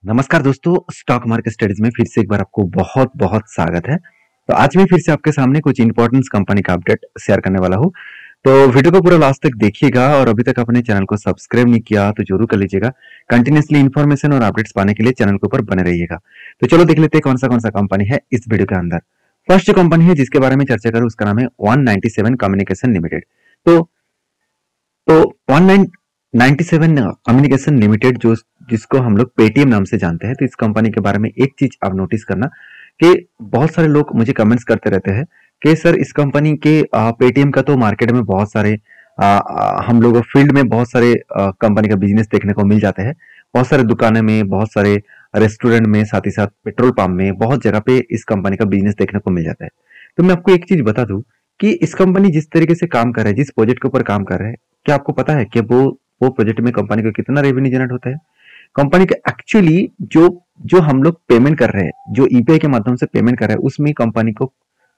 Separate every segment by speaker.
Speaker 1: नमस्कार दोस्तों, stock market studies में फिर से एक बार आपको बहुत बहुत स्वागत है। तो आज मैं फिर से आपके सामने कुछ इंपॉर्टेंट कंपनी का अपडेट शेयर करने वाला हूँ। तो वीडियो को पूरा लास्ट तक देखिएगा और अभी तक अपने चैनल को सब्सक्राइब नहीं किया तो जरूर कर लीजिएगा। कंटिन्यूसली इन्फॉर्मेशन और अपडेट्स पाने के लिए चैनल के ऊपर बने रहिएगा। तो चलो देख लेते हैं कौन सा कंपनी है इस वीडियो के अंदर। फर्स्ट जो कंपनी है जिसके बारे में चर्चा करूँ उसका नाम है 197 कम्युनिकेशन लिमिटेड। तो 197 कम्युनिकेशन लिमिटेड जो जिसको हम लोग पेटीएम नाम से जानते हैं, तो इस कंपनी के बारे में एक चीज आप नोटिस करना कि बहुत सारे लोग मुझे कमेंट्स करते रहते हैं कि सर इस कंपनी के पेटीएम का तो मार्केट में बहुत सारे हम लोग फील्ड में बहुत सारे कंपनी का बिजनेस देखने को मिल जाते हैं। बहुत सारे दुकानें में, बहुत सारे रेस्टोरेंट में, साथ ही साथ पेट्रोल पंप में, बहुत जगह पे इस कंपनी का बिजनेस देखने को मिल जाता है। तो मैं आपको एक चीज बता दूं कि इस कंपनी जिस तरीके से काम कर रहा है, जिस प्रोजेक्ट के ऊपर काम कर रहा है, क्या आपको पता है कि वो प्रोजेक्ट में कंपनी को कितना रेवेन्यू जनरेट होता है? कंपनी का एक्चुअली जो जो हम लोग पेमेंट कर रहे हैं, जो यूपीआई के माध्यम से पेमेंट कर रहे हैं, उसमें कंपनी को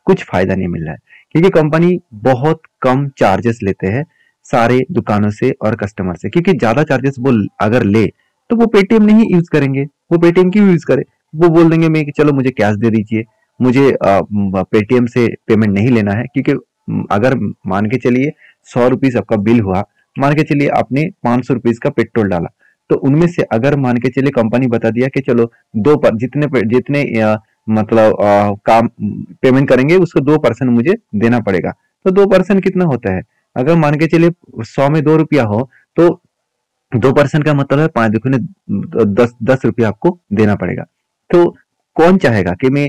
Speaker 1: कुछ फायदा नहीं मिल रहा है, क्योंकि कंपनी बहुत कम चार्जेस लेते हैं सारे दुकानों से और कस्टमर से। क्योंकि ज्यादा चार्जेस वो अगर ले तो वो पेटीएम नहीं यूज करेंगे। वो पेटीएम क्यों यूज करे? वो बोल देंगे मैं कि चलो मुझे कैश दे दीजिए, मुझे पेटीएम से पेमेंट नहीं लेना है। क्योंकि अगर मान के चलिए 100 रुपीज आपका बिल हुआ, मान के चलिए आपने 500 रुपीज का पेट्रोल डाला, तो उनमें से अगर मान के चलिए कंपनी बता दिया कि चलो दो पर जितने मतलब काम पेमेंट करेंगे उसको 2% मुझे देना पड़ेगा। तो 2% कितना होता है? अगर मान के चलिए 100 में 2 रुपया हो तो 2% का मतलब है 5 दुगने 10 रुपया आपको देना पड़ेगा। तो कौन चाहेगा कि मैं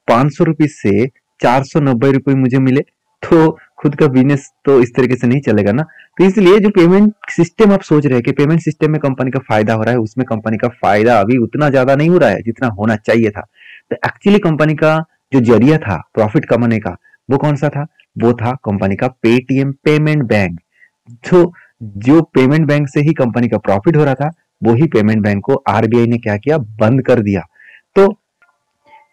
Speaker 1: 500 रुपीज से 490 रुपये मुझे मिले? तो खुद का बिजनेस तो इस तरीके से नहीं चलेगा ना। तो इसलिए जो पेमेंट सिस्टम आप सोच रहे हैं कि पेमेंट सिस्टम में कंपनी का फायदा हो रहा है, उसमें कंपनी का फायदा अभी उतना ज्यादा नहीं हो रहा है जितना होना चाहिए था। तो एक्चुअली कंपनी का जो जरिया था प्रॉफिट कमाने का, वो कौन सा था? वो था कंपनी का पेटीएम पेमेंट बैंक। तो जो पेमेंट बैंक से ही कंपनी का प्रॉफिट हो रहा था, वो ही पेमेंट बैंक को आरबीआई ने क्या किया? बंद कर दिया। तो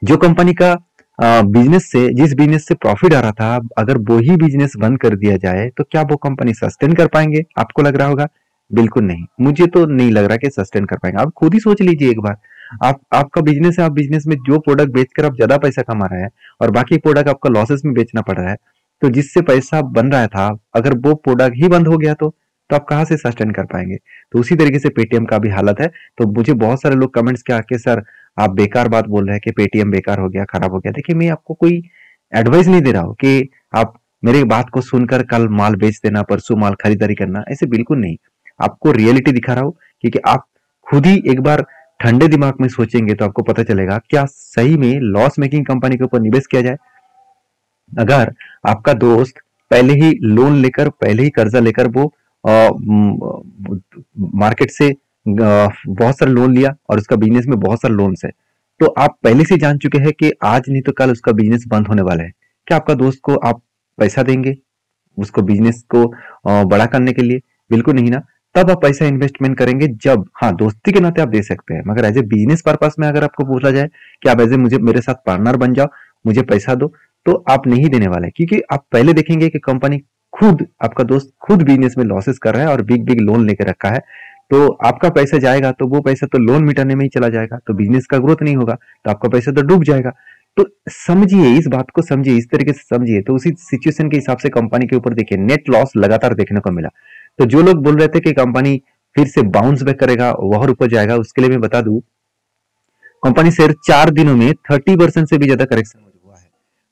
Speaker 1: जो कंपनी का जिस बिजनेस से प्रॉफिट आ रहा था, अगर वो ही बिजनेस बंद कर दिया जाए तो क्या वो कंपनी सस्टेन कर पाएंगे? आपको लग रहा होगा, बिल्कुल नहीं। मुझे तो नहीं लग रहा कि सस्टेन कर पाएंगे। आप खुद ही सोच लीजिए एक बार। आपका बिजनेस है, आप बिजनेस में जो प्रोडक्ट बेचकर आप ज्यादा पैसा कमा रहे हैं और बाकी प्रोडक्ट आपका लॉसेस में बेचना पड़ रहा है, तो जिससे पैसा बन रहा था, अगर वो प्रोडक्ट ही बंद हो गया तो आप कहाँ से सस्टेन कर पाएंगे? तो उसी तरीके से पेटीएम का भी हालत है। तो मुझे बहुत सारे लोग कमेंट्स के आके सर आप बेकार बात बोल रहे हैं कि पेटीएम बेकार हो गया, खराब हो गया। देखिए, मैं आपको कोई एडवाइस नहीं दे रहा हूँ कि आप मेरी बात को सुनकर कल माल बेच देना, परसों माल खरीदारी करना, ऐसे बिल्कुल नहीं। आपको रियलिटी दिखा रहा हूँ, क्योंकि आप खुद ही एक बार ठंडे दिमाग में सोचेंगे तो आपको पता चलेगा क्या सही में लॉस मेकिंग कंपनी के ऊपर निवेश किया जाए। अगर आपका दोस्त पहले ही लोन लेकर, पहले ही कर्जा लेकर वो मार्केट से बहुत सारा लोन लिया और उसका बिजनेस में बहुत सारा लोन्स है, तो आप पहले से जान चुके हैं कि आज नहीं तो कल उसका बिजनेस बंद होने वाला है। क्या आपका दोस्त को आप पैसा देंगे उसको बिजनेस को बड़ा करने के लिए? बिल्कुल नहीं ना। तब आप पैसा इन्वेस्टमेंट करेंगे जब, हाँ, दोस्ती के नाते आप दे सकते हैं, मगर एज ए बिजनेस पर्पस में अगर आपको बोला जाए कि आप एज ए मुझे मेरे साथ पार्टनर बन जाओ, मुझे पैसा दो, तो आप नहीं देने वाले। क्योंकि आप पहले देखेंगे कि कंपनी खुद, आपका दोस्त खुद बिजनेस में लॉसेस कर रहा है और बिग बिग लोन लेकर रखा है। तो आपका पैसा जाएगा तो वो पैसा तो लोन मिटाने में ही चला जाएगा, तो बिजनेस का ग्रोथ नहीं होगा, तो आपका पैसा तो डूब जाएगा। तो समझिए, इस बात को समझिए, इस तरीके से समझिए। तो उसी सिचुएशन के हिसाब से कंपनी के ऊपर देखिए नेट लॉस लगातार देखने को मिला। तो जो लोग बोल रहे थे कि कंपनी फिर से बाउंस बैक करेगा, वह ऊपर जाएगा, उसके लिए मैं बता दूं कंपनी शेयर 4 दिनों में 30% से भी ज्यादा करेक्शन हुआ है।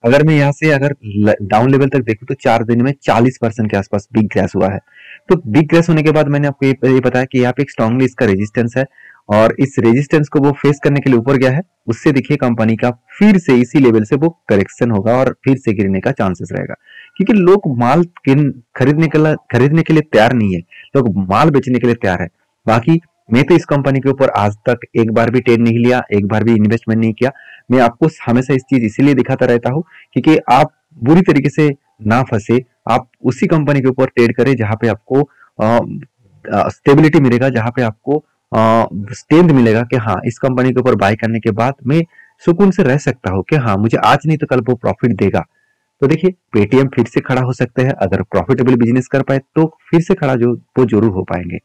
Speaker 1: अगर मैं यहाँ से अगर डाउन लेवल तक देखूं तो 4 दिन में 40% के आसपास बिग क्रैश हुआ है। तो बिग क्रैश होने के बाद मैंने आपको ये बताया कि यहाँ पे एक स्ट्रांगली इसका रेजिस्टेंस है और इस रेजिस्टेंस को वो फेस करने के लिए ऊपर गया है। उससे देखिए कंपनी का फिर से इसी लेवल से वो करेक्शन होगा और फिर से गिरने का चांसेस रहेगा। क्योंकि लोग माल खरीदने के लिए तैयार नहीं है, लोग माल बेचने के लिए तैयार है। बाकी मैं तो इस कंपनी के ऊपर आज तक एक बार भी ट्रेड नहीं लिया, एक बार भी इन्वेस्टमेंट नहीं किया। मैं आपको हमेशा इस चीज इसीलिए दिखाता रहता हूँ क्योंकि आप बुरी तरीके से ना फंसे। आप उसी कंपनी के ऊपर ट्रेड करें जहां पे आपको स्टेबिलिटी मिलेगा, जहां पे आपको स्ट्रेंथ मिलेगा कि हाँ, इस कंपनी के ऊपर बाय करने के बाद मैं सुकून से रह सकता हूँ कि हाँ, मुझे आज नहीं तो कल वो प्रॉफिट देगा। तो देखिए, पेटीएम फिर से खड़ा हो सकते हैं। अगर प्रॉफिटेबल बिजनेस कर पाए तो फिर से खड़ा जो वो जरूर हो पाएंगे।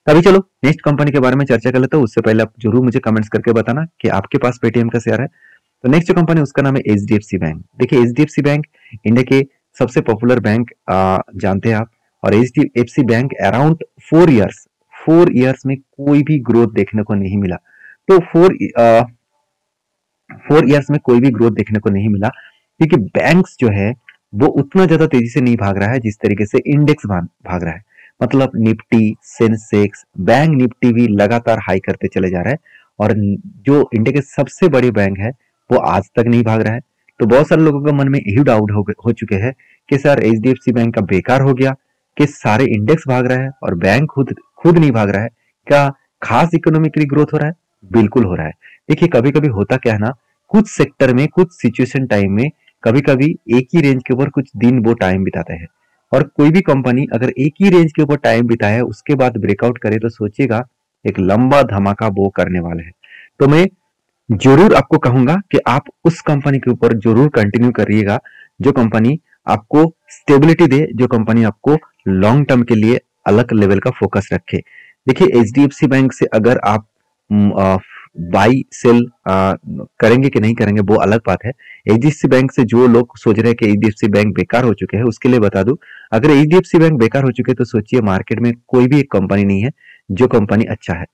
Speaker 1: अभी चलो नेक्स्ट कंपनी के बारे में चर्चा कर लेते हैं। उससे पहले आप जरूर मुझे कमेंट्स करके बताना कि आपके पास पेटीएम का शेयर है। तो नेक्स्ट जो कंपनी उसका नाम है एचडीएफसी बैंक। देखिए एचडीएफसी बैंक इंडिया के सबसे पॉपुलर बैंक जानते हैं आप। और एचडीएफसी बैंक अराउंड 4 इयर्स में कोई भी ग्रोथ देखने को नहीं मिला। तो 4 इयर्स में कोई भी ग्रोथ देखने को नहीं मिला क्योंकि बैंक्स जो है वो उतना ज्यादा तेजी से नहीं भाग रहा है जिस तरीके से इंडेक्स भाग रहा है। मतलब निफ्टी, सेंसेक्स, बैंक निफ्टी भी लगातार हाई करते चले जा रहा है और जो इंडिया के सबसे बड़े बैंक है वो आज तक नहीं भाग रहा है। तो बहुत सारे लोगों के मन में यही डाउट हो चुके हैं कि सर एचडीएफसी बैंक का बेकार हो गया कि सारे इंडेक्स भाग रहा है और बैंक खुद नहीं भाग रहा है। क्या खास इकोनॉमिकली ग्रोथ हो रहा है? बिल्कुल हो रहा है। देखिए कभी कभी होता क्या है ना, कुछ सेक्टर में कुछ सिचुएशन टाइम में कभी कभी एक ही रेंज के ऊपर कुछ दिन वो टाइम बिताते हैं। और कोई भी कंपनी अगर एक ही रेंज के ऊपर टाइम बिताए उसके बाद ब्रेकआउट करे तो सोचिएगा एक लंबा धमाका वो करने वाले हैं। तो मैं जरूर आपको कहूंगा कि आप उस कंपनी के ऊपर जरूर कंटिन्यू करिएगा जो कंपनी आपको स्टेबिलिटी दे, जो कंपनी आपको लॉन्ग टर्म के लिए अलग लेवल का फोकस रखे। देखिए एचडीएफसी बैंक से अगर आप बाई सेल करेंगे कि नहीं करेंगे वो अलग बात है। एचडीएफसी बैंक से जो लोग सोच रहे हैं कि एचडीएफसी बैंक बेकार हो चुके हैं उसके लिए बता दूं, अगर एचडीएफसी बैंक बेकार हो चुके हैं तो सोचिए मार्केट में कोई भी एक कंपनी नहीं है जो कंपनी अच्छा है।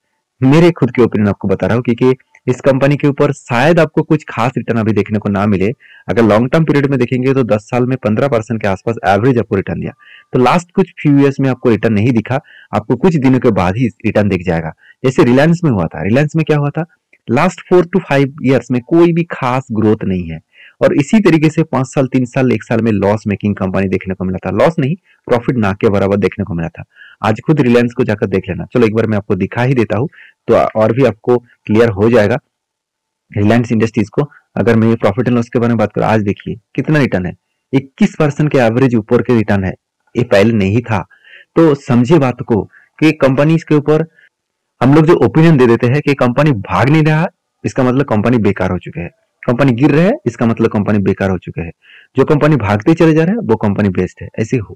Speaker 1: मेरे खुद के ओपिनियन आपको बता रहा हूँ क्योंकि इस कंपनी के ऊपर शायद आपको कुछ खास रिटर्न अभी देखने को ना मिले। अगर लॉन्ग टर्म पीरियड में देखेंगे तो 10 साल में 15% के आसपास एवरेज आपको रिटर्न दिया। तो लास्ट कुछ फ्यू ईयर्स में आपको रिटर्न नहीं दिखा, आपको कुछ दिनों के बाद ही रिटर्न दिख जाएगा। जैसे रिलायंस में हुआ था। रिलायंस में क्या हुआ था, लास्ट 4 to 5 ईयर्स में कोई भी खास ग्रोथ नहीं है और इसी तरीके से 5 साल 3 साल 1 साल में लॉस मेकिंग कंपनी देखने को मिला था। लॉस नहीं, प्रॉफिट ना के बराबर देखने को मिला था। आज खुद रिलायंस को जाकर देख लेना। चलो एक बार मैं आपको दिखा ही देता हूँ तो और भी आपको क्लियर हो जाएगा रिलायंस इंडस्ट्रीज को। अगर मैं प्रॉफिट एंड लॉस के बारे में बात करूं, आज देखिए कितना रिटर्न है, 21% के एवरेज ऊपर के रिटर्न है। ये पहले नहीं था। तो समझिए बात को कि कंपनीज के ऊपर हम लोग जो ओपिनियन दे देते हैं कि कंपनी भाग नहीं रहा इसका मतलब कंपनी बेकार हो चुके हैं, कंपनी गिर रहे है इसका मतलब कंपनी बेकार हो चुके हैं, जो कंपनी भागते चले जा रहे हैं वो कंपनी बेस्ट है।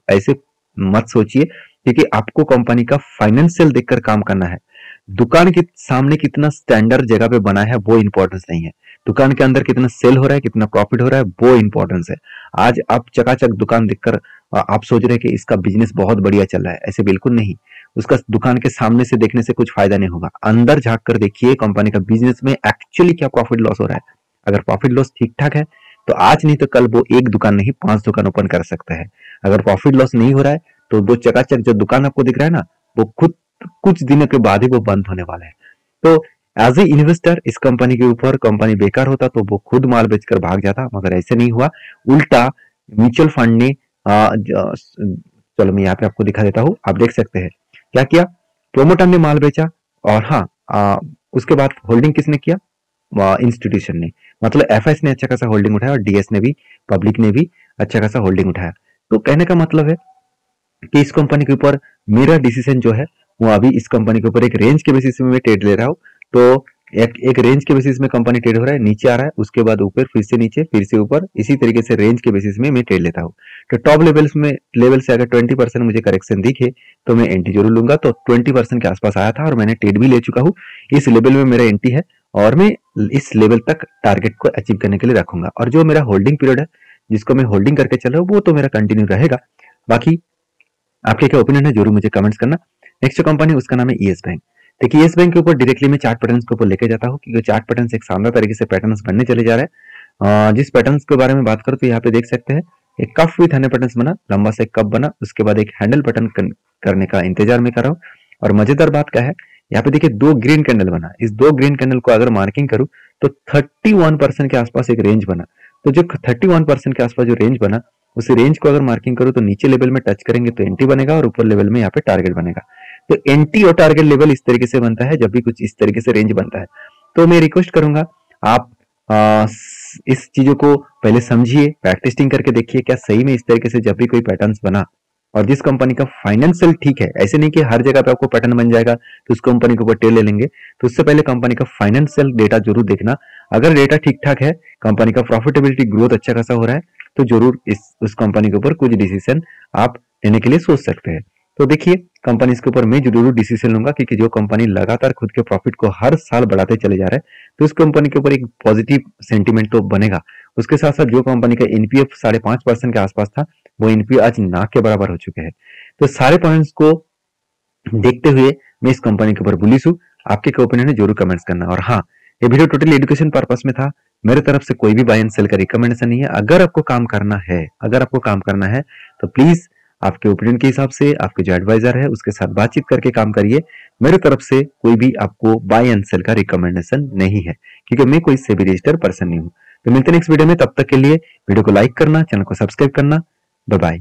Speaker 1: ऐसे मत सोचिए क्योंकि आपको कंपनी का फाइनेंशियल देखकर काम करना है। दुकान के सामने कितना स्टैंडर्ड जगह पे बना है वो इंपॉर्टेंस नहीं है, दुकान के अंदर कितना सेल हो रहा है, कितना प्रॉफिट हो रहा है वो इंपॉर्टेंस है। आज आप चकाचक दुकान देखकर आप सोच रहे हैं कि इसका बिजनेस बहुत बढ़िया चल रहा है, ऐसे बिल्कुल नहीं। उसका दुकान के सामने से देखने से कुछ फायदा नहीं होगा, अंदर झांक कर देखिए कंपनी का बिजनेस में एक्चुअली क्या प्रॉफिट लॉस हो रहा है। अगर प्रॉफिट लॉस ठीक ठाक है तो आज नहीं तो कल वो एक दुकान नहीं 5 दुकान ओपन कर सकता है। अगर प्रॉफिट लॉस नहीं हो रहा है तो वो चकाचक जो दुकान आपको दिख रहा है ना वो खुद कुछ दिनों के बाद ही वो बंद होने वाला है। तो एज ए इन्वेस्टर इस कंपनी के ऊपर कंपनी बेकार होता तो वो खुद माल बेचकर भाग जाता, मगर ऐसे नहीं हुआ। उल्टा म्यूचुअल फंड ने चलो मैं यहाँ पे आपको दिखा देता हूँ, आप देख सकते हैं क्या किया, प्रोमोटर ने माल बेचा और हाँ उसके बाद होल्डिंग किसने किया, इंस्टीट्यूशन ने, मतलब एफएस ने अच्छा खासा होल्डिंग उठाया और डीएस ने भी, पब्लिक ने भी अच्छा खासा होल्डिंग उठाया। तो कहने का मतलब है कि इस कंपनी के ऊपर मेरा डिसीजन जो है वो अभी इस कंपनी के ऊपर एक रेंज के बेसिस में मैं ट्रेड ले रहा हूँ। तो एक रेंज के बेसिस में कंपनी ट्रेड हो रहा है, नीचे आ रहा है उसके बाद ऊपर फिर से नीचे फिर से ऊपर, इसी तरीके से रेंज के बेसिस में मैं ट्रेड लेता हूँ। तो टॉप लेवल से अगर 20% मुझे करेक्शन दिखे तो मैं एंटी जरूर लूंगा। तो 20% के आसपास आया था और मैंने ट्रेड भी ले चुका हूँ। इस लेवल में मेरा एंटी है और मैं इस लेवल तक टारगेट को अचीव करने के लिए रखूंगा। और जो मेरा होल्डिंग पीरियड है जिसको मैं होल्डिंग करके चल रहा हूँ वो तो मेरा कंटिन्यू रहेगा। बाकी आपके क्या ओपिनियन है जरूर मुझे कमेंट्स करना। नेक्स्ट कंपनी उसका नाम है ईएस बैंक। देखिए ईएस बैंक के ऊपर डायरेक्टली मैं चार्ट पैटर्न्स के ऊपर लेके जाता हूँ क्योंकि चार्ट पैटर्न्स एक शानदार तरीके से पैटर्न्स बनने चले जा रहे हैं। जिस पैटर्न्स के बारे में बात करूँ तो यहाँ पे देख सकते हैं एक कफ विथ हैंडल पैटर्न्स बना, लंबा सा एक कप बना, उसके बाद एक हैंडल पैटर्न करने का इंतजार में कर रहा हूँ। और मजेदार बात क्या है, यहाँ पे देखिए 2 ग्रीन कैंडल बना, इस 2 ग्रीन कैंडल को अगर मार्किंग करूँ तो 31% के आसपास एक रेंज बना। तो जो 31% के आसपास जो रेंज बना उस रेंज को अगर मार्किंग करूँ तो नीचे लेवल में टच करेंगे तो एंटी बनेगा और ऊपर लेवल में यहाँ पे टारगेट बनेगा। तो एंटी और टारगेट लेवल इस तरीके से बनता है जब भी कुछ इस तरीके से रेंज बनता है। तो मैं रिक्वेस्ट करूंगा आप इस चीजों को पहले समझिए, बैक टेस्टिंग करके देखिए क्या सही में इस तरीके से जब भी कोई पैटर्न्स बना और जिस कंपनी का फाइनेंशियल ठीक है, ऐसे नहीं कि हर जगह पे आपको पैटर्न बन जाएगा तो उस कंपनी के ऊपर टेल ले लेंगे। तो उससे पहले कंपनी का फाइनेंशियल डेटा जरूर देखना। अगर डेटा ठीक ठाक है, कंपनी का प्रॉफिटेबिलिटी ग्रोथ अच्छा खासा हो रहा है तो जरूर उस कंपनी के ऊपर कुछ डिसीजन आप लेने के लिए सोच सकते हैं। तो देखिए कंपनी के ऊपर मैं जरूर डिसीजन लूंगा, क्योंकि जो कंपनी लगातार खुद के प्रॉफिट को हर साल बढ़ाते चले जा रहे हैं तो उस कंपनी के ऊपर एक पॉजिटिव सेंटीमेंट तो बनेगा। उसके साथ साथ जो कंपनी का एनपीएफ 5.5% के आसपास था, वो एनपीए आज ना के बराबर हो चुके हैं। तो सारे पॉइंट्स को देखते हुए मैं इस कंपनी के ऊपर बुलिश हूँ। आपके क्या ओपिनियन है जरूर कमेंट्स करना। और हाँ, ये वीडियो टोटली एजुकेशन पर्पस में था, मेरे तरफ से कोई भी बाय एंड सेल का रिकमेंडेशन नहीं है। अगर आपको काम करना है तो प्लीज आपके ओपिनियन के हिसाब से आपके जो एडवाइजर है उसके साथ बातचीत करके काम करिए। मेरे तरफ से कोई भी आपको बाय एंड सेल का रिकमेंडेशन नहीं है, क्योंकि मैं कोई सेबी रजिस्टर्ड पर्सन नहीं हूँ। तो मिलते हैं नेक्स्ट वीडियो में, तब तक के लिए वीडियो को लाइक करना, चैनल को सब्सक्राइब करना। Bye bye.